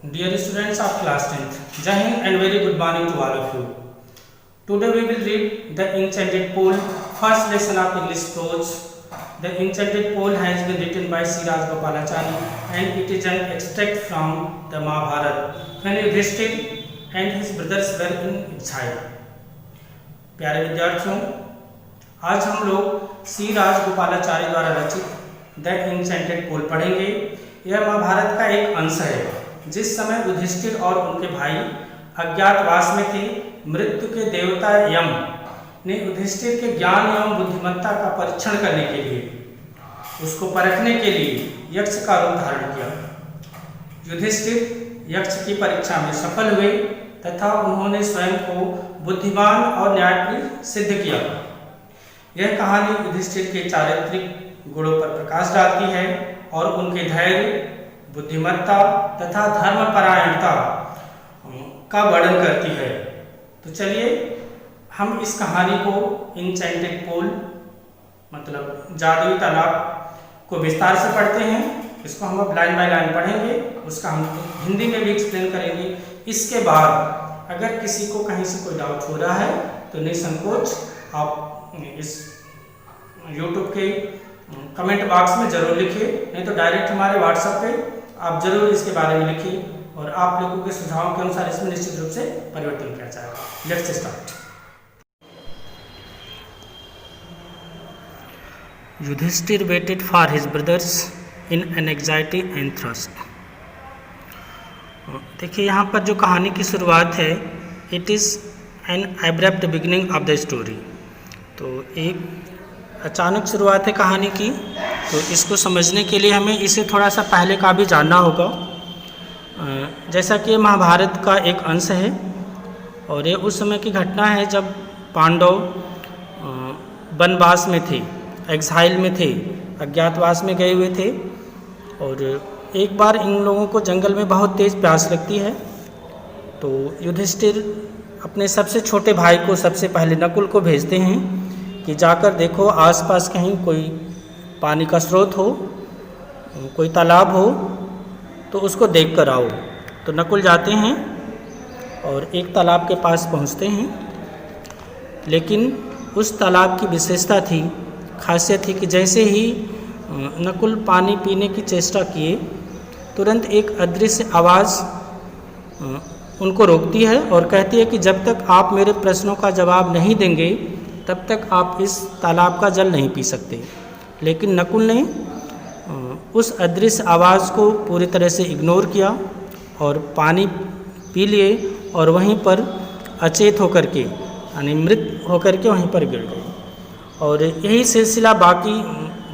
Dear students of class 10th, Jai Hind and very good morning to all of you. Today we will read The Enchanted Pool, first lesson of English prose. The Enchanted Pool has been written by C. Rajagopalachari and it is an extract from the Mahabharata when Yudhishthir and his brothers were in exile. प्यारे विद्यार्थियों, आज हम लोग सी राजगोपालाचारी द्वारा रचित the enchanted पोल पढ़ेंगे। यह महाभारत का एक अंश है। जिस समय युधिष्ठिर और उनके भाई अज्ञातवास में थे, मृत्यु के देवता यम ने युधिष्ठिर के ज्ञान एवं बुद्धिमत्ता का परीक्षण करने के लिए, उसको परखने के लिए यक्ष का रूप धारण किया। युधिष्ठिर यक्ष की परीक्षा में सफल हुए तथा उन्होंने स्वयं को बुद्धिमान और न्यायप्रिय सिद्ध किया। यह कहानी युधिष्ठिर के चारित्रिक गुणों पर प्रकाश डालती है और उनके धैर्य, बुद्धिमत्ता तथा धर्मपरायणता का वर्णन करती है। तो चलिए हम इस कहानी को इंचेंटेड पोल मतलब जादुई तालाब को विस्तार से पढ़ते हैं। इसको हम अब लाइन बाय लाइन पढ़ेंगे, उसका हम हिंदी में भी एक्सप्लेन करेंगे। इसके बाद अगर किसी को कहीं से कोई डाउट हो रहा है तो निसंकोच आप इस YouTube के कमेंट बॉक्स में ज़रूर लिखिए, नहीं तो डायरेक्ट हमारे व्हाट्सएप पे आप जरूर इसके बारे में लिखिए और आप लोगों के सुझावों के अनुसार इसमें निश्चित रूप से परिवर्तन किया जाएगा। Let's start. Yudhishthira waited for his brothers in an anxiety and thirst. देखिए यहाँ पर जो कहानी की शुरुआत है, it is an abrupt beginning of the story. तो एक अचानक शुरुआत है कहानी की, तो इसको समझने के लिए हमें इसे थोड़ा सा पहले का भी जानना होगा। जैसा कि महाभारत का एक अंश है और ये उस समय की घटना है जब पांडव वनवास में थे, एक्साइल में थे, अज्ञातवास में गए हुए थे। और एक बार इन लोगों को जंगल में बहुत तेज़ प्यास लगती है, तो युधिष्ठिर अपने सबसे छोटे भाई को सबसे पहले नकुल को भेजते हैं कि जाकर देखो आसपास कहीं कोई पानी का स्रोत हो, कोई तालाब हो तो उसको देख कर आओ। तो नकुल जाते हैं और एक तालाब के पास पहुंचते हैं, लेकिन उस तालाब की विशेषता थी, खासियत थी कि जैसे ही नकुल पानी पीने की चेष्टा किए, तुरंत एक अदृश्य आवाज़ उनको रोकती है और कहती है कि जब तक आप मेरे प्रश्नों का जवाब नहीं देंगे तब तक आप इस तालाब का जल नहीं पी सकते। लेकिन नकुल ने उस अदृश्य आवाज़ को पूरी तरह से इग्नोर किया और पानी पी लिए और वहीं पर अचेत होकर के यानी मृत होकर के वहीं पर गिर गए। और यही सिलसिला बाकी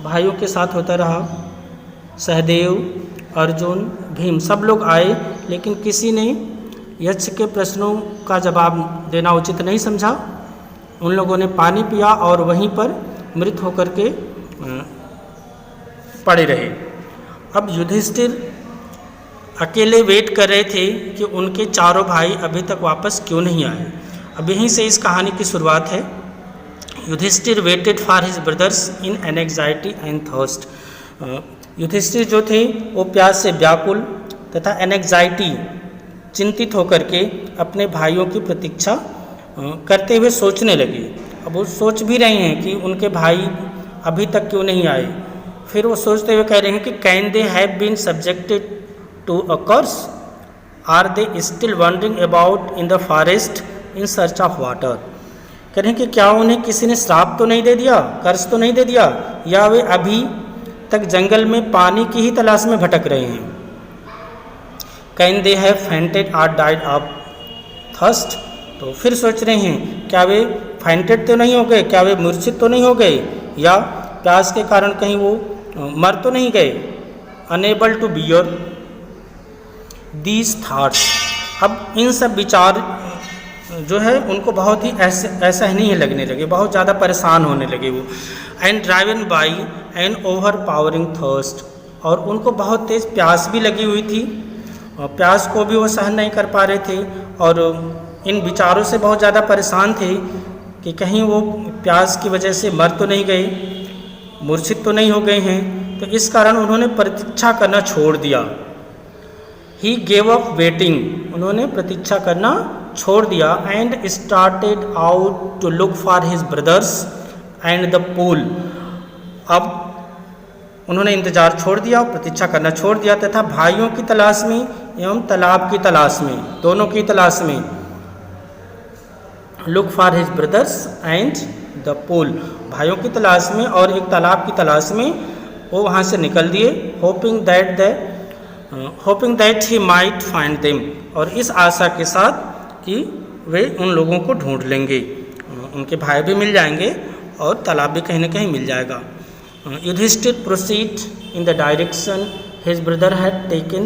भाइयों के साथ होता रहा। सहदेव, अर्जुन, भीम सब लोग आए, लेकिन किसी ने यक्ष के प्रश्नों का जवाब देना उचित नहीं समझा। उन लोगों ने पानी पिया और वहीं पर मृत होकर के पड़े रहे। अब युधिष्ठिर अकेले वेट कर रहे थे कि उनके चारों भाई अभी तक वापस क्यों नहीं आए। अब यहीं से इस कहानी की शुरुआत है। Yudhishthira waited for his brothers in an anxiety and thirst. Yudhishthira जो थे वो प्यास से व्याकुल तथा एनेक्जाइटी चिंतित होकर के अपने भाइयों की प्रतीक्षा करते हुए सोचने लगे। अब वो सोच भी रहे हैं कि उनके भाई अभी तक क्यों नहीं आए। फिर वो सोचते हुए कह रहे हैं कि can they have been subjected to a curse, are they still wandering about in the forest in search of water. कह रहे हैं कि क्या उन्हें किसी ने श्राप तो नहीं दे दिया, कर्ज तो नहीं दे दिया, या वे अभी तक जंगल में पानी की ही तलाश में भटक रहे हैं। Can they have fainted or died of thirst. तो फिर सोच रहे हैं क्या वे फेंटेड तो नहीं हो गए, क्या वे मूर्छित तो नहीं हो गए, या प्यास के कारण कहीं वो मर तो नहीं गए। Unable to bear these thoughts. अब इन सब विचार जो है उनको बहुत ही ऐसा ही नहीं लगने लगे, बहुत ज़्यादा परेशान होने लगे वो। And driven by an overpowering thirst. और उनको बहुत तेज़ प्यास भी लगी हुई थी, और प्यास को भी वो सहन नहीं कर पा रहे थे और इन विचारों से बहुत ज़्यादा परेशान थे कि कहीं वो प्यास की वजह से मर तो नहीं गए, मूर्छित तो नहीं हो गए हैं। तो इस कारण उन्होंने प्रतीक्षा करना छोड़ दिया। ही गेव अप वेटिंग, उन्होंने प्रतीक्षा करना छोड़ दिया, and started out to look for his brothers and the pool. अब उन्होंने इंतजार छोड़ दिया और प्रतीक्षा करना छोड़ दिया तथा भाइयों की तलाश में एवं तालाब की तलाश में, दोनों की तलाश में, look for his brothers and the pool, भाइयों की तलाश में और एक तालाब की तलाश में वो वहाँ से निकल दिए, hoping that he might find them, और इस आशा के साथ कि वे उन लोगों को ढूंढ लेंगे, उनके भाई भी मिल जाएंगे और तालाब भी कहीं ना कहीं मिल जाएगा। Yudhishthir proceed in the direction his brother had taken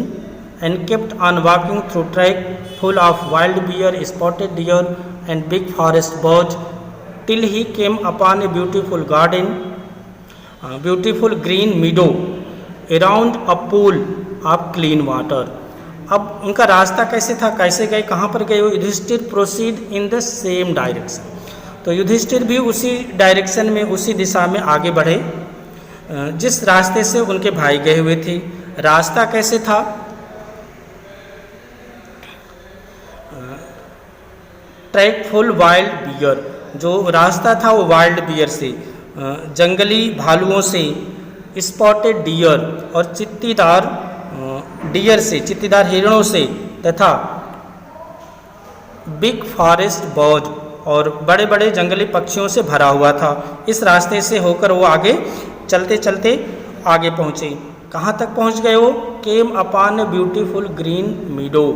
and kept on walking through track full of wild bear, spotted deer and big forest birds till he came upon a beautiful garden, beautiful green meadow around a pool of clean water। अब उनका रास्ता कैसे था, कैसे गए, कहाँ पर गए? Yudhishthira proceed in the same direction, तो युधिष्ठिर भी उसी डायरेक्शन में, उसी दिशा में आगे बढ़े जिस रास्ते से उनके भाई गए हुए थे। रास्ता कैसे था? ट्रैक फुल वाइल्ड बियर, जो रास्ता था वो वाइल्ड बियर से, जंगली भालुओं से, स्पॉटेड डियर और चित्तीदार डियर से, चित्तीदार हिरणों से, तथा बिग फॉरेस्ट बर्ड और बड़े बड़े जंगली पक्षियों से भरा हुआ था। इस रास्ते से होकर वो आगे चलते चलते आगे पहुँचे। कहाँ तक पहुँच गए वो? Came upon a beautiful green मीडो,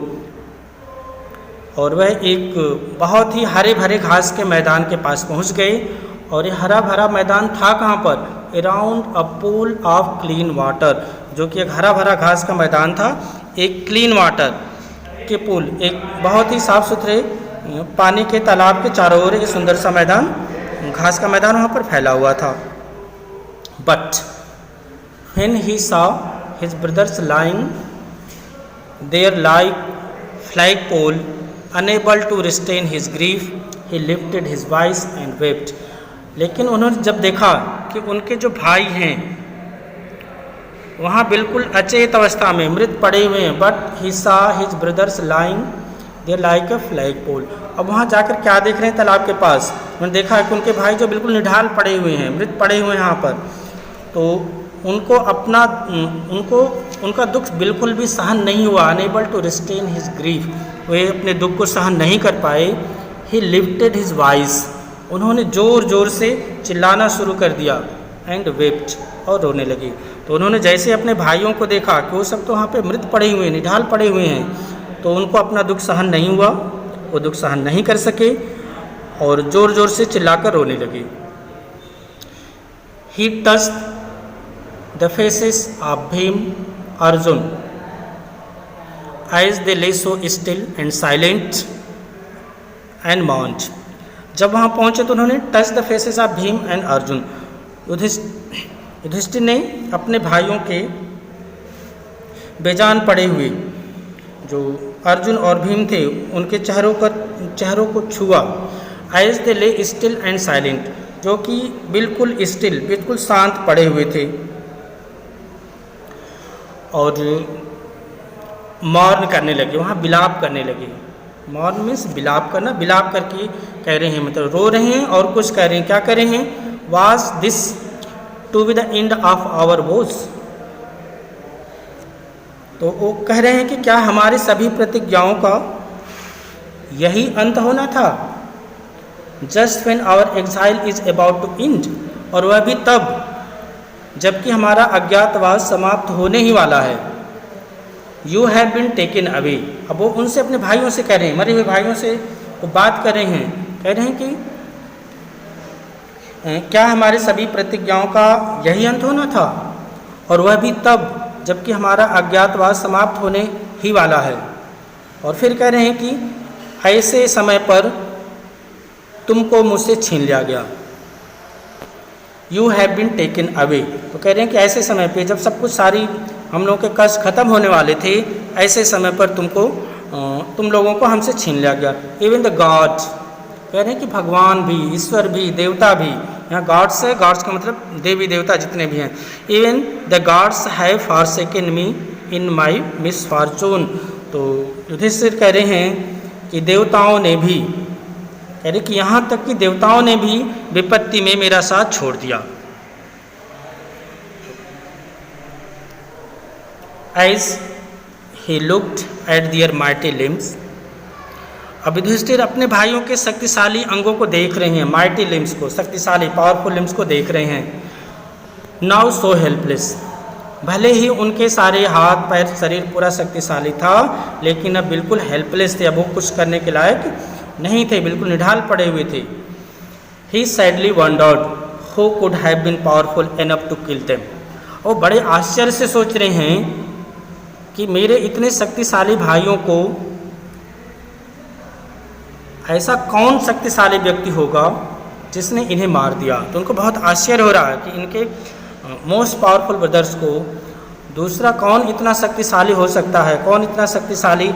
और वह एक बहुत ही हरे भरे घास के मैदान के पास पहुँच गए। और ये हरा भरा मैदान था कहाँ पर? Around a pool of clean water, जो कि एक हरा भरा घास का मैदान था, एक क्लीन वाटर के पूल, एक बहुत ही साफ सुथरे पानी के तालाब के चारों ओर एक सुंदर सा मैदान, घास का मैदान वहाँ पर फैला हुआ था। But when he saw his brothers lying there like flagpole, unable to restrain his grief, he lifted his voice and wept। लेकिन उन्होंने जब देखा कि उनके जो भाई हैं वहाँ बिल्कुल अचेत अवस्था में मृत पड़े हुए हैं, but he saw his brothers lying there like a flagpole। अब वहाँ जाकर क्या देख रहे हैं? तालाब के पास उन्होंने देखा कि उनके भाई जो बिल्कुल निढाल पड़े हुए हैं, मृत पड़े हुए हैं यहाँ पर, तो उनको उनका दुख बिल्कुल भी सहन नहीं हुआ। Unable to restrain his grief, वे अपने दुख को सहन नहीं कर पाए। ही लिफ्टेड हिज वॉइस, उन्होंने ज़ोर ज़ोर से चिल्लाना शुरू कर दिया, एंड वेप्ट, और रोने लगे। तो उन्होंने जैसे अपने भाइयों को देखा कि वो सब तो वहाँ पे मृत पड़े हुए हैं, निढाल पड़े हुए हैं, तो उनको अपना दुख सहन नहीं हुआ, वो दुख सहन नहीं कर सके और ज़ोर ज़ोर से चिल्लाकर रोने लगे। He touched the faces of Bhim, Arjun, as they lay so still and silent and mourned। जब वहाँ पहुँचे तो उन्होंने touch the faces of Bhima and Arjuna, Yudhishthira ने अपने भाइयों के बेजान पड़े हुए जो अर्जुन और भीम थे उनके चेहरों को छुआ। एज दे ले स्टिल एंड साइलेंट, जो कि बिल्कुल स्टिल, बिल्कुल शांत पड़े हुए थे, और मौन करने लगे, वहाँ विलाप करने लगे। मौन मीन्स विलाप करना, विलाप करके कह रहे हैं, मतलब रो रहे हैं और कुछ कह रहे हैं। क्या कह रहे हैं? Was this to be the end of our vows, तो वो कह रहे हैं कि क्या हमारे सभी प्रतिज्ञाओं का यही अंत होना था? Just when our exile is about to end, और वह भी तब जबकि हमारा अज्ञातवास समाप्त होने ही वाला है। You have been taken away, अब वो उनसे, अपने भाइयों से कह रहे हैं, मरे हुए भाइयों से वो बात कर रहे हैं, कह रहे हैं कि क्या हमारे सभी प्रतिज्ञाओं का यही अंत होना था, और वह भी तब जबकि हमारा अज्ञातवास समाप्त होने ही वाला है। और फिर कह रहे हैं कि ऐसे समय पर तुमको मुझसे छीन लिया गया। You have been taken away, तो कह रहे हैं कि ऐसे समय पे जब सब कुछ, सारी हम लोगों के कष्ट खत्म होने वाले थे, ऐसे समय पर तुम लोगों को हमसे छीन लिया गया। इवन द गॉड, कह रहे हैं कि भगवान भी, ईश्वर भी, देवता भी, यहाँ गॉड्स है, गॉड्स का मतलब देवी देवता जितने भी हैं। Even the gods have forsaken me in my misfortune. तो युधिष्ठिर कह रहे हैं कि देवताओं ने भी, कह रहे कि यहाँ तक कि देवताओं ने भी विपत्ति में मेरा साथ छोड़ दिया। As he looked at their mighty limbs, अब युधिष्ठिर अपने भाइयों के शक्तिशाली अंगों को देख रहे हैं, माइटी लिम्स को, शक्तिशाली पावरफुल लिम्स को देख रहे हैं। नाउ सो हेल्पलेस, भले ही उनके सारे हाथ पैर शरीर पूरा शक्तिशाली था, लेकिन अब बिल्कुल हेल्पलेस थे, अब वो कुछ करने के लायक नहीं थे, बिल्कुल निढाल पड़े हुए थे। He sadly wondered who could have been powerful enough to kill them, वो बड़े आश्चर्य से सोच रहे हैं कि मेरे इतने शक्तिशाली भाइयों को ऐसा कौन शक्तिशाली व्यक्ति होगा जिसने इन्हें मार दिया। तो उनको बहुत आश्चर्य हो रहा है कि इनके मोस्ट पावरफुल ब्रदर्स को दूसरा कौन इतना शक्तिशाली हो सकता है, कौन इतना शक्तिशाली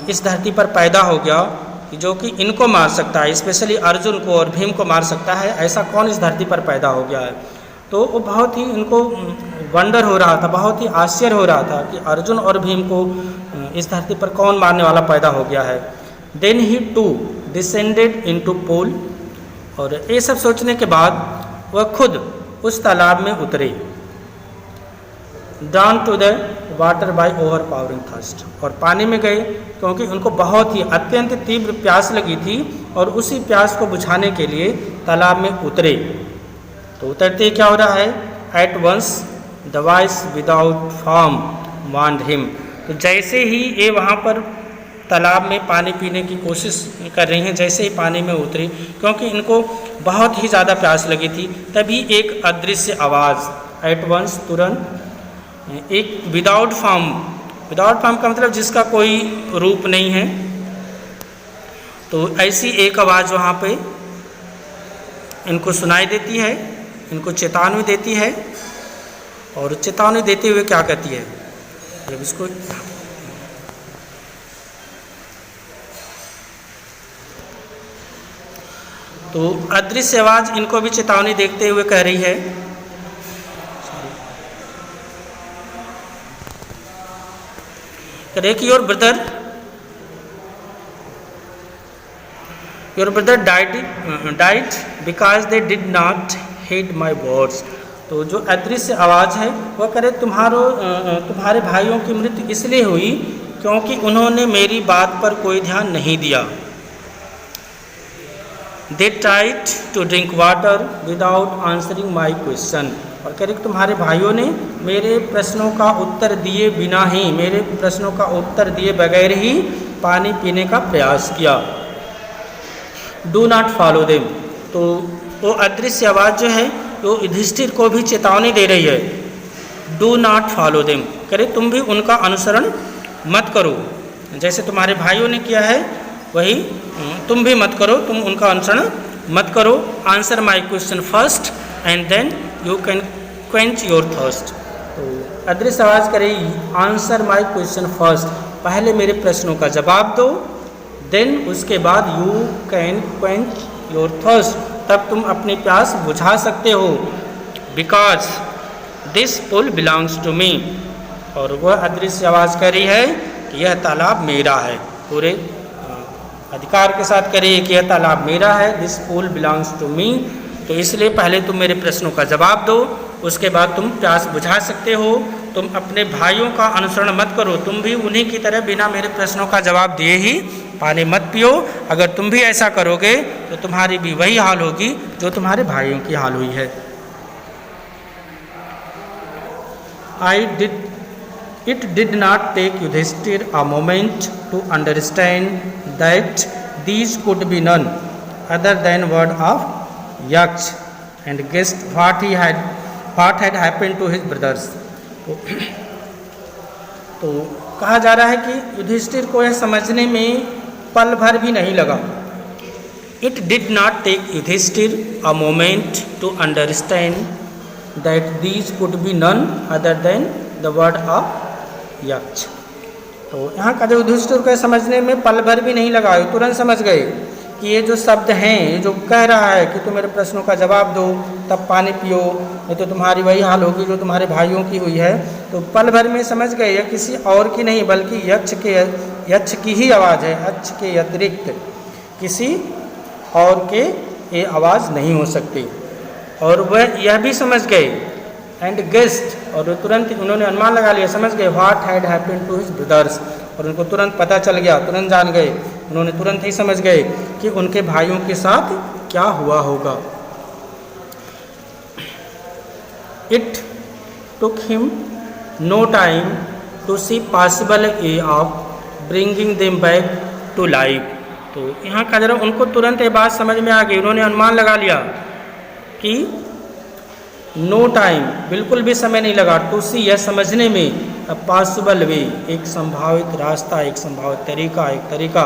इस धरती पर पैदा हो गया कि जो कि इनको मार सकता है, स्पेशली अर्जुन को और भीम को मार सकता है, ऐसा कौन इस धरती पर पैदा हो गया है। तो वो बहुत ही इनको वंडर हो रहा था, बहुत ही आश्चर्य हो रहा था कि अर्जुन और भीम को इस धरती पर कौन मारने वाला पैदा हो गया है। Then he too descended into pool, और ये सब सोचने के बाद वह खुद उस तालाब में उतरे। Down to the water by overpowering thirst, और पानी में गए क्योंकि उनको बहुत ही अत्यंत तीव्र प्यास लगी थी और उसी प्यास को बुझाने के लिए तालाब में उतरे। तो उतरते क्या हो रहा है, at once the voice without form warned him, तो जैसे ही ये वहाँ पर तालाब में पानी पीने की कोशिश कर रही हैं, जैसे ही पानी में उतरी क्योंकि इनको बहुत ही ज़्यादा प्यास लगी थी, तभी एक अदृश्य आवाज़, एट वंस तुरंत, एक विदाउट फॉर्म का मतलब जिसका कोई रूप नहीं है, तो ऐसी एक आवाज़ वहाँ पे इनको सुनाई देती है, इनको चेतावनी देती है। और चेतावनी देते हुए क्या कहती है, जब इसको तो अदृश्य आवाज़ इनको भी चेतावनी देते हुए कह रही है, कि your brother died because they did not head my words. तो जो अदृश्य आवाज़ है वह करे तुम्हारे भाइयों की मृत्यु इसलिए हुई क्योंकि उन्होंने मेरी बात पर कोई ध्यान नहीं दिया। They tried to drink water without answering my question, और कह रहे तुम्हारे भाइयों ने मेरे प्रश्नों का उत्तर दिए बिना ही, मेरे प्रश्नों का उत्तर दिए बगैर ही पानी पीने का प्रयास किया। डू नॉट फॉलो देम, तो वो अदृश्य आवाज़ जो है वो युधिष्ठिर को भी चेतावनी दे रही है, डू नॉट फॉलो देम, कह रहे तुम भी उनका अनुसरण मत करो, जैसे तुम्हारे भाइयों ने किया है वही तुम भी मत करो, तुम उनका अनुसरण मत करो। Answer my question first and then you can quench your thirst. तो अदृश्य आवाज़ करे आंसर माई क्वेश्चन फर्स्ट, पहले मेरे प्रश्नों का जवाब दो, देन उसके बाद you can quench your thirst, तब तुम अपनी प्यास बुझा सकते हो। Because this pool belongs to me, और वह अदृश्य आवाज़ कह रही है कि यह तालाब मेरा है, पूरे अधिकार के साथ करिए कि यह तालाब मेरा है, this pool belongs to me. तो इसलिए पहले तुम मेरे प्रश्नों का जवाब दो, उसके बाद तुम प्यास बुझा सकते हो। तुम अपने भाइयों का अनुसरण मत करो, तुम भी उन्हीं की तरह बिना मेरे प्रश्नों का जवाब दिए ही पानी मत पियो। अगर तुम भी ऐसा करोगे तो तुम्हारी भी वही हाल होगी जो तुम्हारे भाइयों की हाल हुई है। It did not take Yudhishthir a moment to understand that these could be none other than word of Yaksh, and guessed what had happened to his brothers. तो कहा जा रहा है कि युधिष्ठिर को यह समझने में पल भर भी नहीं लगा। It did not take Yudhishthir a moment to understand that these could be none other than the word of यक्ष। तो यहाँ का जो युधिष्ठिर को समझने में पल भर भी नहीं लगा, तुरंत समझ गए कि ये जो शब्द हैं, ये जो कह रहा है कि तुम मेरे प्रश्नों का जवाब दो तब पानी पियो, नहीं तो तुम्हारी वही हाल होगी जो तुम्हारे भाइयों की हुई है। तो पल भर में समझ गए यह किसी और की नहीं बल्कि यक्ष की ही आवाज़ है, यक्ष के अतिरिक्त किसी और के ये आवाज़ नहीं हो सकती। और वह यह भी समझ गए एंड गेस्ट, और तुरंत उन्होंने अनुमान लगा लिया, समझ गए what had happened to his brothers, और उनको तुरंत पता चल गया, तुरंत जान गए, उन्होंने तुरंत ही समझ गए कि उनके भाइयों के साथ क्या हुआ होगा। It took him no time to see possible way of bringing them back to life. तो यहाँ का जरा उनको तुरंत ये बात समझ में आ गई, उन्होंने अनुमान लगा लिया कि नो टाइम, बिल्कुल भी समय नहीं लगा, टू सी यह समझने में, अ पॉसिबल वे एक संभावित रास्ता, एक संभावित तरीका,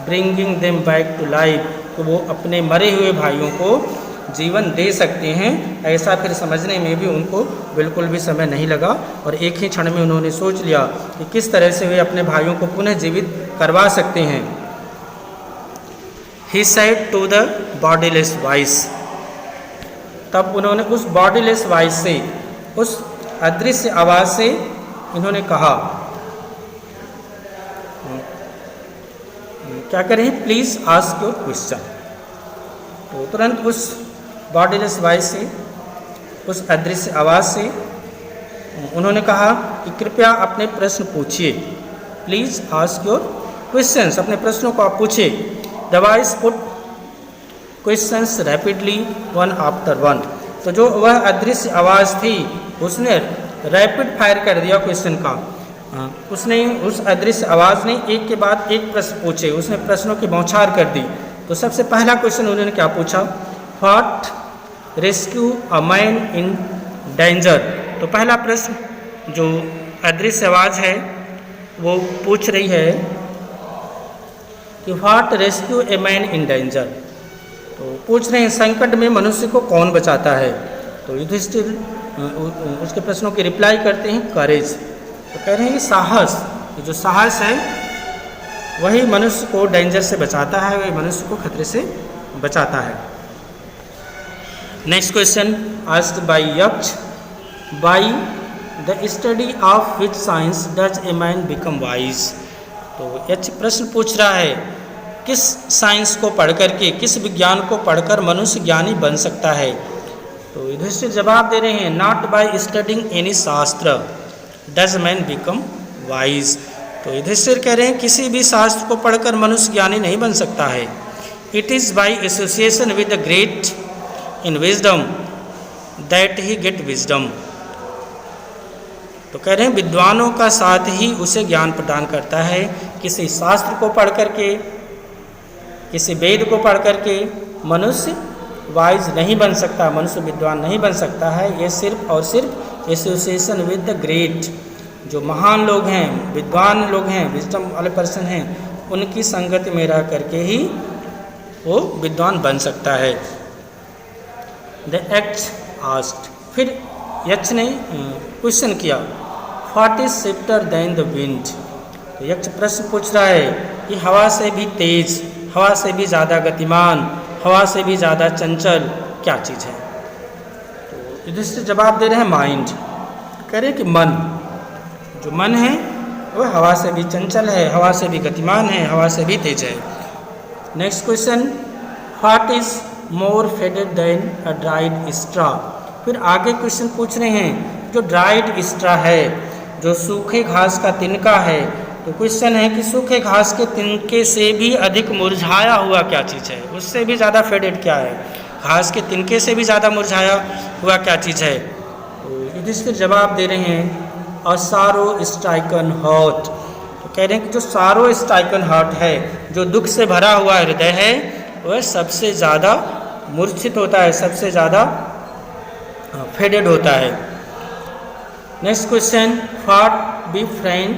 bringing them back to life, तो वो अपने मरे हुए भाइयों को जीवन दे सकते हैं, ऐसा फिर समझने में भी उनको बिल्कुल भी समय नहीं लगा। और एक ही क्षण में उन्होंने सोच लिया कि किस तरह से वे अपने भाइयों को पुनः जीवित करवा सकते हैं। He said to the bodiless voice, तब उन्होंने उस बॉडीलेस वॉइस से, उस अदृश्य आवाज़ से इन्होंने कहा, क्या करें, प्लीज़ आस्क योर क्वेश्चन। तो तुरंत उस बॉडीलेस वॉइस से, उस अदृश्य आवाज़ से उन्होंने कहा कि कृपया अपने प्रश्न पूछिए, प्लीज़ आस्क योर क्वेश्चंस, अपने प्रश्नों को आप पूछिए। The voice put questions rapidly one after one, तो जो वह अदृश्य आवाज़ थी उसने रैपिड फायर कर दिया क्वेश्चन का। उसने, उस अदृश्य आवाज़ ने एक के बाद एक प्रश्न पूछे, उसने प्रश्नों की बौछार कर दी। तो सबसे पहला क्वेश्चन उन्होंने क्या पूछा, what rescue a man in danger. तो पहला प्रश्न जो अदृश्य आवाज़ है वो पूछ रही है कि what rescue a man in danger, तो पूछ रहे हैं संकट में मनुष्य को कौन बचाता है। तो युधिष्ठिर उसके प्रश्नों की रिप्लाई करते हैं करेज, तो कह रहे हैं कि साहस, जो साहस है वही मनुष्य को डेंजर से बचाता है, वही मनुष्य को खतरे से बचाता है। नेक्स्ट क्वेश्चन आस्क्ड बाय यक्ष, by the study of which science does a man become wise. तो यक्ष प्रश्न पूछ रहा है किस साइंस को पढ़ करके, किस विज्ञान को पढ़कर मनुष्य ज्ञानी बन सकता है। तो युधिष्ठिर जवाब दे रहे हैं, नॉट बाय स्टडिंग एनी शास्त्र डज मैन बिकम वाइज। तो युधिष्ठिर कह रहे हैं किसी भी शास्त्र को पढ़कर मनुष्य ज्ञानी नहीं बन सकता है। It is by association with the great in wisdom that he get wisdom. तो कह रहे हैं विद्वानों का साथ ही उसे ज्ञान प्रदान करता है। किसी शास्त्र को पढ़ करके, किसी वेद को पढ़ करके मनुष्य वाइज नहीं बन सकता, मनुष्य विद्वान नहीं बन सकता है। ये सिर्फ और सिर्फ एसोसिएशन विद द ग्रेट, जो महान लोग हैं, विद्वान लोग हैं, विजडम वाले पर्सन हैं, उनकी संगति में रह करके ही वो विद्वान बन सकता है। द यक्ष आस्क्ड, फिर यक्ष ने क्वेश्चन किया, what is swifter than the wind. तो यक्ष प्रश्न पूछ रहा है कि हवा से भी तेज, हवा से भी ज़्यादा गतिमान, हवा से भी ज़्यादा चंचल क्या चीज़ है। तो युधिष्ठिर जवाब दे रहे हैं माइंड, कह रहे कि मन, जो मन है वह हवा से भी चंचल है, हवा से भी गतिमान है, हवा से भी तेज है। Next question, what is more faded than a dried straw. फिर आगे क्वेश्चन पूछ रहे हैं जो ड्राइड स्ट्रॉ है, जो सूखे घास का तिनका है, तो क्वेश्चन है कि सूखे घास के तिनके से भी अधिक मुरझाया हुआ क्या चीज़ है, उससे भी ज़्यादा फेडेड क्या है, घास के तिनके से भी ज़्यादा मुरझाया हुआ क्या चीज़ है। तो युधिष्ठिर जवाब दे रहे हैं अ सारो स्ट्राइकन हार्ट। तो कह रहे हैं कि जो सारो स्ट्राइकन हार्ट है, जो दुख से भरा हुआ हृदय है, वह सबसे ज़्यादा मूर्छित होता है, सबसे ज़्यादा फेडेड होता है। Next question, what be friend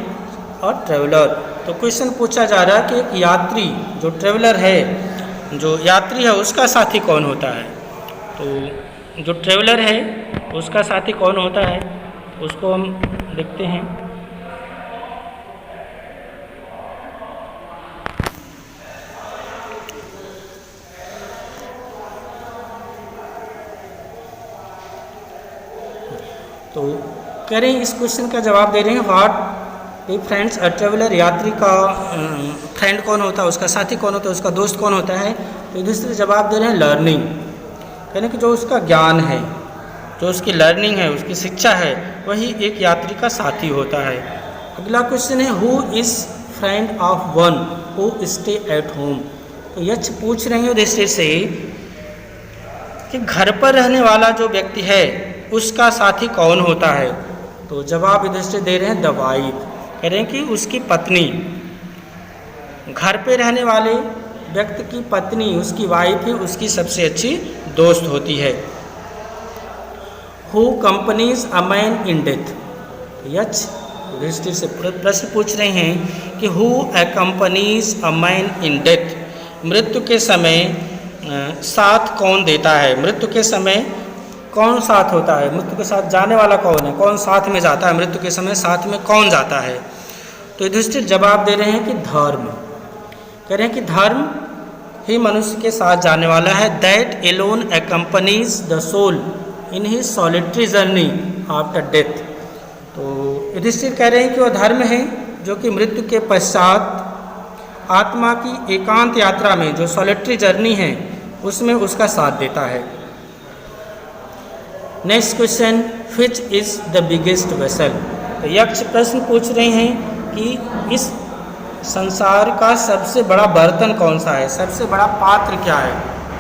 और ट्रेवलर। तो क्वेश्चन पूछा जा रहा है कि एक यात्री, जो ट्रेवलर है, जो यात्री है, उसका साथी कौन होता है। तो जो ट्रेवलर है उसका साथी कौन होता है, उसको हम देखते हैं। तो कह रहे हैं इस क्वेश्चन का जवाब दे रहे हैं what A friends a traveller, यात्री का फ्रेंड कौन होता है, उसका साथी कौन होता है, उसका दोस्त कौन होता है। तो दूसरे जवाब दे रहे हैं लर्निंग, कह रहे हैं कि जो उसका ज्ञान है, जो उसकी लर्निंग है, उसकी शिक्षा है, वही एक यात्री का साथी होता है। अगला क्वेश्चन है who is friend of one who stay at home. तो यक्ष पूछ रहे हैं युधिष्ठिर से कि घर पर रहने वाला जो व्यक्ति है उसका साथी कौन होता है। तो जवाब युधिष्ठिर दे रहे हैं द वाइफ, कह रहे हैं कि उसकी पत्नी, घर पे रहने वाले व्यक्ति की पत्नी, उसकी वाइफ ही उसकी सबसे अच्छी दोस्त होती है। Who companies a man in death. यक्ष युधिष्ठिर से प्रश्न पूछ रहे हैं कि who companies a man in death, मृत्यु के समय साथ कौन देता है, मृत्यु के समय कौन साथ होता है, मृत्यु के साथ जाने वाला कौन है, कौन साथ में जाता है, मृत्यु के समय साथ में कौन जाता है। तो युधिष्ठिर जवाब दे रहे हैं कि धर्म, कह रहे हैं कि धर्म ही मनुष्य के साथ जाने वाला है। That alone accompanies the soul in his solitary journey after death. तो युधिष्ठिर कह रहे हैं कि वह धर्म है जो कि मृत्यु के पश्चात आत्मा की एकांत यात्रा में, जो सॉलिटरी जर्नी है, उसमें उसका साथ देता है। Next question, which is the biggest vessel. तो यक्ष प्रश्न पूछ रहे हैं कि इस संसार का सबसे बड़ा बर्तन कौन सा है, सबसे बड़ा पात्र क्या है,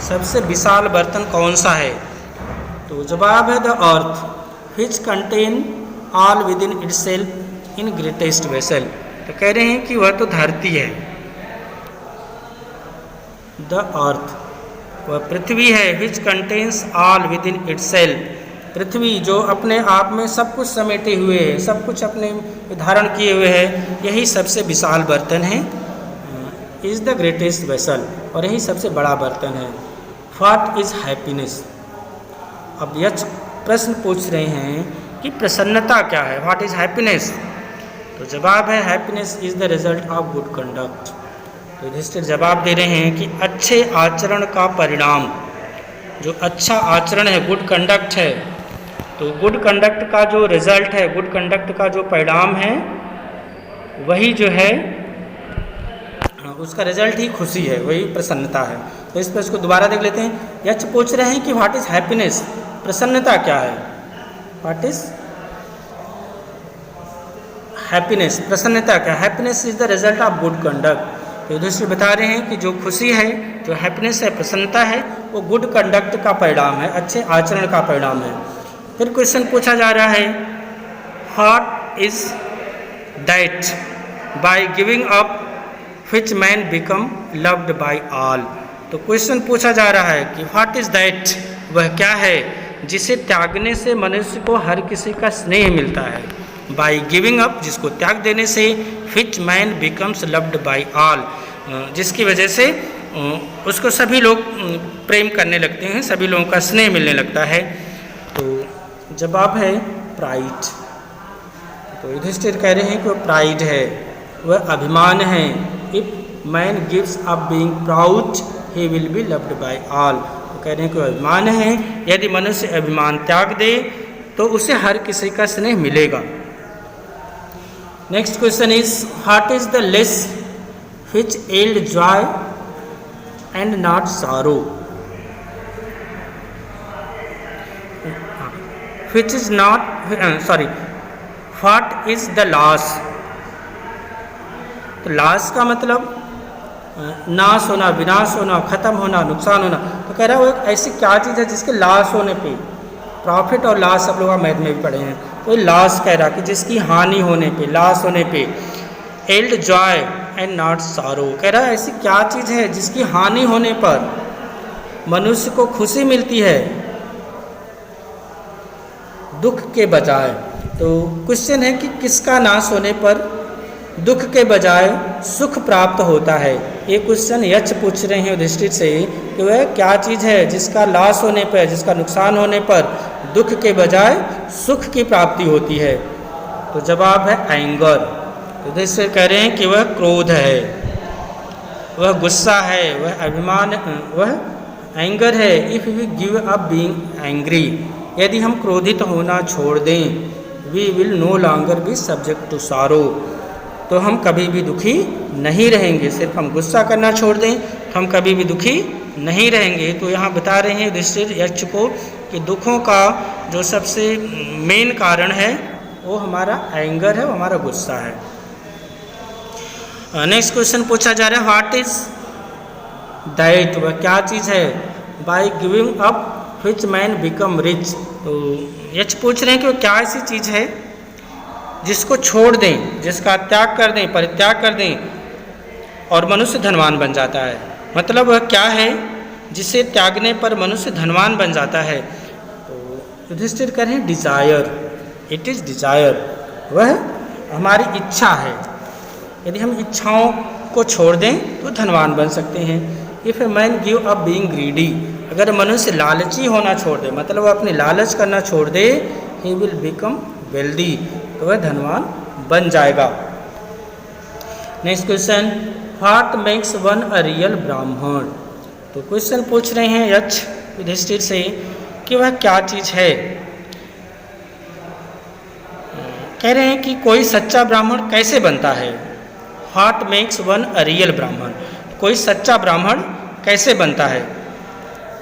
सबसे विशाल बर्तन कौन सा है। तो जवाब है the earth which contain all within itself in greatest vessel. तो कह रहे हैं कि वह तो धरती है, द अर्थ, वह पृथ्वी है, which contains all within itself, पृथ्वी जो अपने आप में सब कुछ समेटे हुए है, सब कुछ अपने धारण किए हुए है, यही सबसे विशाल बर्तन है, इज़ द ग्रेटेस्ट वेसल, और यही सबसे बड़ा बर्तन है। What is happiness. अब यक्ष प्रश्न पूछ रहे हैं कि प्रसन्नता क्या है, व्हाट इज़ हैप्पीनेस। तो जवाब है happiness is the result of good conduct. तो युधिष्ठिर जवाब दे रहे हैं कि अच्छे आचरण का परिणाम, जो अच्छा आचरण है, गुड कंडक्ट है, तो गुड कंडक्ट का जो रिजल्ट है, गुड कंडक्ट का जो परिणाम है, वही जो है उसका रिजल्ट ही खुशी है, वही प्रसन्नता है। तो इस प्रश्न को दोबारा देख लेते हैं। यक्ष पूछ रहे हैं कि व्हाट इज़ हैप्पीनेस, प्रसन्नता क्या है, व्हाट इज़ हैप्पीनेस, प्रसन्नता क्या, happiness is the result of good conduct. तो युधिष्ठिर बता रहे हैं कि जो खुशी है, जो हैप्पीनेस है, प्रसन्नता है, वो गुड कंडक्ट का परिणाम है, अच्छे आचरण का परिणाम है। फिर क्वेश्चन पूछा जा रहा है what is that by giving up which man become loved by all. तो क्वेश्चन पूछा जा रहा है कि व्हाट इज दैट, वह क्या है जिसे त्यागने से मनुष्य को हर किसी का स्नेह मिलता है। बाय गिविंग अप, जिसको त्याग देने से, which man becomes loved by all, जिसकी वजह से उसको सभी लोग प्रेम करने लगते हैं, सभी लोगों का स्नेह मिलने लगता है। तो जवाब है प्राइड। तो युधिष्ठिर कह रहे हैं कि वह प्राइड है, वह अभिमान है। If man gives up being proud he will be loved by all. तो कह रहे हैं कि वह अभिमान है, यदि मनुष्य अभिमान त्याग दे तो उसे हर किसी का स्नेह मिलेगा। Next question is what is the less which yield joy and not sorrow, which is not what is the loss। तो loss का मतलब नाश होना, विनाश होना, खत्म होना, नुकसान होना। तो कह रहा है वो एक ऐसी क्या चीज़ है जिसके लॉस होने पे, प्रॉफिट और लॉस सब लोग मैथ में भी पढ़े हैं, तो लॉस कह रहा कि जिसकी हानि होने पे, लॉस होने पे, yields joy and not sorrow, कह रहा है ऐसी क्या चीज़ है जिसकी हानि होने पर मनुष्य को खुशी मिलती है दुख के बजाय। तो क्वेश्चन है कि किसका नाश होने पर दुख के बजाय सुख प्राप्त होता है। ये क्वेश्चन यक्ष पूछ रहे हैं युधिष्ठिर से कि वह क्या चीज़ है जिसका लॉस होने पर, जिसका नुकसान होने पर दुख के बजाय सुख की प्राप्ति होती है। तो जवाब है एंगर। युधिष्ठिर कह रहे हैं कि वह क्रोध है, वह गुस्सा है, वह अभिमान, वह एंगर है। If we give up being angry, यदि हम क्रोधित होना छोड़ दें, we will no longer be subject to sorrow, तो हम कभी भी दुखी नहीं रहेंगे। सिर्फ हम गुस्सा करना छोड़ दें तो हम कभी भी दुखी नहीं रहेंगे। तो यहाँ बता रहे हैं युधिष्ठिर यक्ष को कि दुखों का जो सबसे मेन कारण है वो हमारा एंगर है, वो हमारा गुस्सा है। नेक्स्ट क्वेश्चन पूछा जा रहा है, व्हाट इज दैट, वह क्या चीज़ है, by giving up which man become rich. तो यक्ष पूछ रहे हैं कि वो क्या ऐसी चीज़ है जिसको छोड़ दें, जिसका त्याग कर दें, परित्याग कर दें और मनुष्य धनवान बन जाता है। मतलब वह क्या है जिसे त्यागने पर मनुष्य धनवान बन जाता है। तो युधिष्ठिर कह रहे हैं डिज़ायर, इट इज़ डिज़ायर, वह हमारी इच्छा है। यदि हम इच्छाओं को छोड़ दें तो धनवान बन सकते हैं। If a man give up being greedy, अगर मनुष्य लालची होना छोड़ दे, मतलब वह अपने लालच करना छोड़ दे, ही विल बिकम वेल्दी, तो वह धनवान बन जाएगा। Next question, what makes one a real ब्राह्मण। तो क्वेश्चन पूछ रहे हैं यक्ष युधिष्ठिर से कि वह क्या चीज़ है। कह रहे हैं कि कोई सच्चा ब्राह्मण कैसे बनता है। What makes one a real ब्राह्मण, कोई सच्चा ब्राह्मण कैसे बनता है।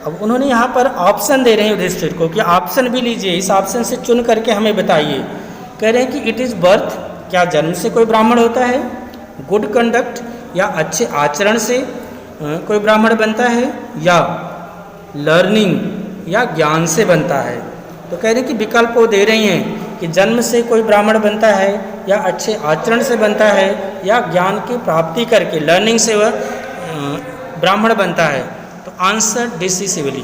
अब उन्होंने यहाँ पर ऑप्शन दे रहे हैं युधिष्ठिर को कि ऑप्शन भी लीजिए, इस ऑप्शन से चुन करके हमें बताइए। कह रहे हैं कि इट इज़ बर्थ, क्या जन्म से कोई ब्राह्मण होता है, गुड कंडक्ट या अच्छे आचरण से कोई ब्राह्मण बनता है, या लर्निंग या ज्ञान से बनता है। तो कह रहे हैं कि विकल्प वो दे रही हैं कि जन्म से कोई ब्राह्मण बनता है, या अच्छे आचरण से बनता है, या ज्ञान की प्राप्ति करके लर्निंग से वह ब्राह्मण बनता है। तो आंसर डिसिसिवली।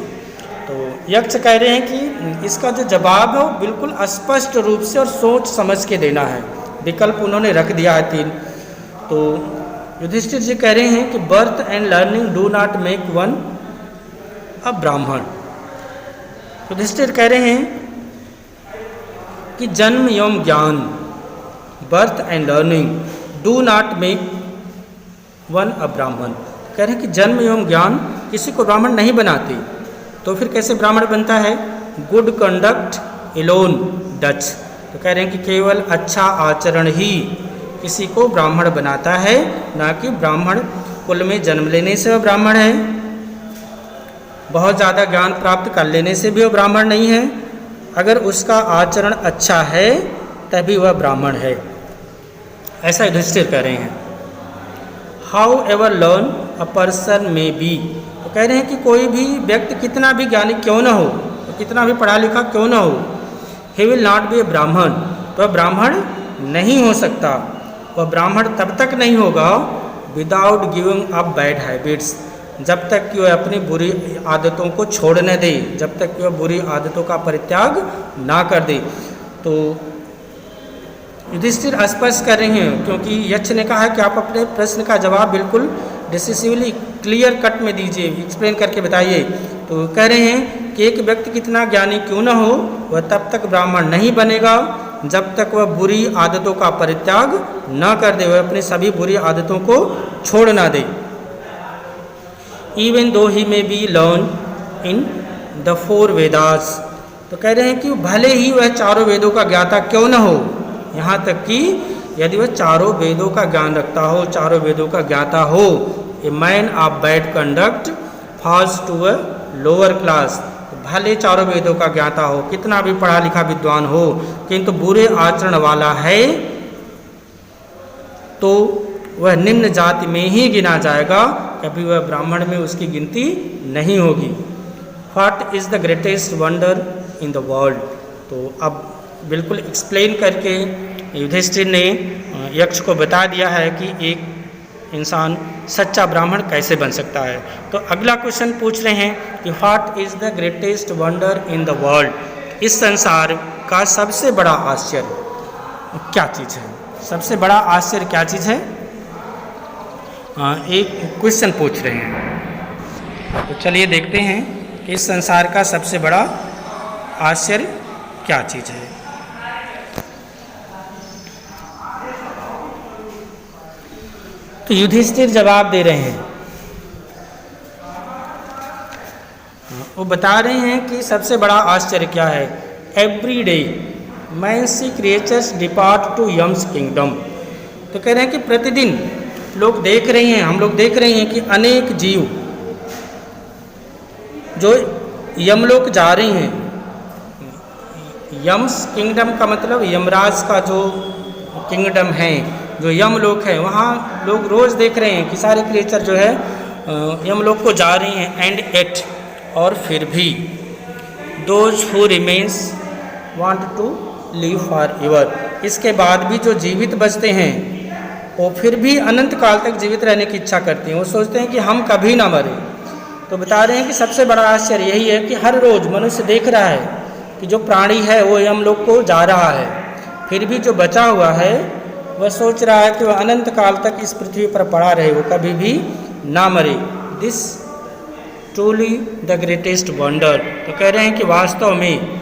तो यक्ष कह रहे हैं कि इसका जो जवाब है वो बिल्कुल स्पष्ट रूप से और सोच समझ के देना है। विकल्प उन्होंने रख दिया है 3। तो युधिष्ठिर जी कह रहे हैं कि birth and learning do not make one a Brahmin. Yudhishthira कह रहे हैं कि जन्म एवं ज्ञान, birth and learning do not make one a Brahmin. कह रहे हैं कि जन्म एवं ज्ञान किसी को ब्राह्मण नहीं बनाते। तो फिर कैसे ब्राह्मण बनता है। Good conduct alone does. तो कह रहे हैं कि केवल अच्छा आचरण ही किसी को ब्राह्मण बनाता है, ना कि ब्राह्मण कुल में जन्म लेने से वह ब्राह्मण है, बहुत ज़्यादा ज्ञान प्राप्त कर लेने से भी वह ब्राह्मण नहीं है। अगर उसका आचरण अच्छा है तभी वह ब्राह्मण है, ऐसा युधिष्ठिर कह रहे हैं। How ever learn a person में बी। तो कह रहे हैं कि कोई भी व्यक्ति कितना भी ज्ञानी क्यों ना हो, तो कितना भी पढ़ा लिखा क्यों ना हो, ही विल नॉट बी ए ब्राह्मण, तो वह ब्राह्मण नहीं हो सकता। वह ब्राह्मण तब तक नहीं होगा without giving up bad habits, जब तक कि वह अपनी बुरी आदतों को छोड़ न दे, जब तक कि वह बुरी आदतों का परित्याग ना कर दे। तो युधिष्ठिर स्पष्ट कर रहे हैं, क्योंकि यक्ष ने कहा है कि आप अपने प्रश्न का जवाब बिल्कुल डिसिसिवली क्लियर कट में दीजिए, एक्सप्लेन करके बताइए। तो कह रहे हैं कि एक व्यक्ति कितना ज्ञानी क्यों न हो, वह तब तक ब्राह्मण नहीं बनेगा जब तक वह बुरी आदतों का परित्याग न कर दे, वह अपनी सभी बुरी आदतों को छोड़ ना दे। इवन दो ही में be learn in the 4 Vedas. तो कह रहे हैं कि भले ही वह चारों वेदों का ज्ञाता क्यों न हो, यहाँ तक कि यदि वह चारों वेदों का ज्ञान रखता हो, चारों वेदों का ज्ञाता हो। A man of bad conduct falls to a lower class. भले चारों वेदों का ज्ञाता हो, कितना भी पढ़ा लिखा विद्वान हो, किंतु बुरे आचरण वाला है तो वह निम्न जाति में ही गिना जाएगा, कभी वह ब्राह्मण में उसकी गिनती नहीं होगी। What is the greatest wonder in the world. तो अब बिल्कुल एक्सप्लेन करके युधिष्ठिर ने यक्ष को बता दिया है कि एक इंसान सच्चा ब्राह्मण कैसे बन सकता है। तो अगला क्वेश्चन पूछ रहे हैं कि what is the greatest wonder in the world. इस संसार का सबसे बड़ा आश्चर्य क्या चीज़ है, सबसे बड़ा आश्चर्य क्या चीज़ है, एक क्वेश्चन पूछ रहे हैं। तो चलिए देखते हैं कि इस संसार का सबसे बड़ा आश्चर्य क्या चीज़ है। तो युधिष्ठिर जवाब दे रहे हैं, वो बता रहे हैं कि सबसे बड़ा आश्चर्य क्या है। Every day man see creatures depart to Yama's kingdom. तो कह रहे हैं कि प्रतिदिन लोग देख रहे हैं, हम लोग देख रहे हैं कि अनेक जीव जो यमलोक जा रहे हैं। यम्स किंगडम का मतलब यमराज का जो किंगडम है, जो यमलोक है, वहाँ लोग रोज़ देख रहे हैं कि सारे क्रिएचर जो है यमलोक को जा रहे हैं। एंड एट, और फिर भी those who remains want to live forever, इसके बाद भी जो जीवित बचते हैं वो फिर भी अनंत काल तक जीवित रहने की इच्छा करते हैं। वो सोचते हैं कि हम कभी ना मरें। तो बता रहे हैं कि सबसे बड़ा आश्चर्य यही है कि हर रोज़ मनुष्य देख रहा है कि जो प्राणी है वो यमलोक को जा रहा है, फिर भी जो बचा हुआ है वह सोच रहा है कि वह अनंत काल तक इस पृथ्वी पर पड़ा रहे, वो कभी भी ना मरे। This truly the greatest wonder. तो कह रहे हैं कि वास्तव में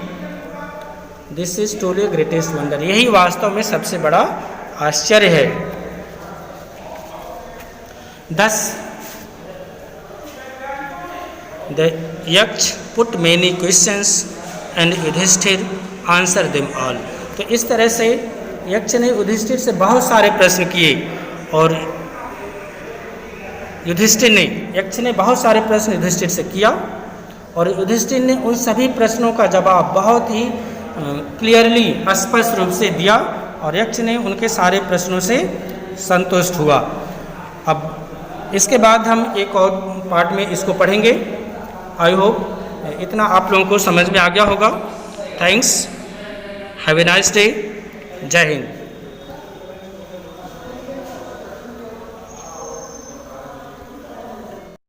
this is truly greatest wonder, यही वास्तव में सबसे बड़ा आश्चर्य है। 10 the Yaksha put many questions and Yudhishthira answer them all. तो इस तरह से यक्ष ने युधिष्ठिर से बहुत सारे प्रश्न किए और यक्ष ने बहुत सारे प्रश्न युधिष्ठिर से किया और युधिष्ठिर ने उन सभी प्रश्नों का जवाब बहुत ही क्लियरली, स्पष्ट रूप से दिया और यक्ष ने उनके सारे प्रश्नों से संतुष्ट हुआ। अब इसके बाद हम एक और पार्ट में इसको पढ़ेंगे। आई होप इतना आप लोगों को समझ में आ गया होगा। Thanks, have a nice day, जय हिंद।